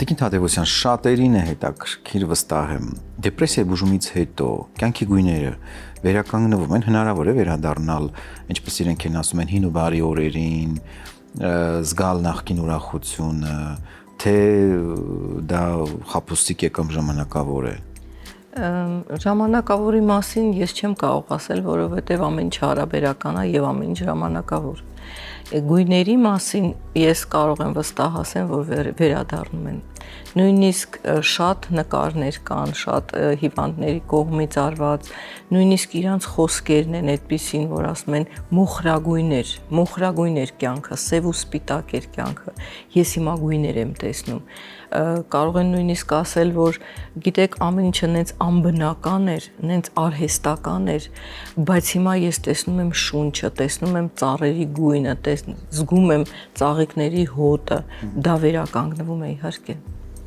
Տիկին Թադևոսյան, շատերին է հետաքրքիր վստահ եմ։ Դեպրեսիայի բուժումից հետո կյանքի գույները վերականգնվում են, հնարավոր է վերադառնալ, ինչպես իրենք են ասում են, հին ու բարի օրերին, զգալ նախկին ուրախությունը, թե դա խաբուսիկ է կամ ժամանակավոր է։ Ժամանակավորի մասին ես չեմ կարող ասել, որովհետև ամեն ինչ հարաբերական է եւ ամեն ինչ ժամանակավոր։ Գույների մասին ես կարող եմ վստահ ասեմ, որ վերադառնում են։ Նույնիսկ շատ նկարներ կան, շատ հիվանդների կողմից արված, նույնիսկ իրանց խոսքերն են այդպիսին, որ ասում են մոխրագույներ կյանքը, սև ու սպիտակ էր կյանքը։ Ես հիմա գույներ եմ տեսնում։ Կարող են նույնիսկ ասել, որ գիտեք, ամեն ինչը նենց անբնական էր, նենց արհեստական էր, բայց հիմա ես տեսնում եմ շունչը, տեսնում եմ ծառերի գույնը, զգում եմ ծաղիկների հոտը, դա վերականգնվում է իհարկե։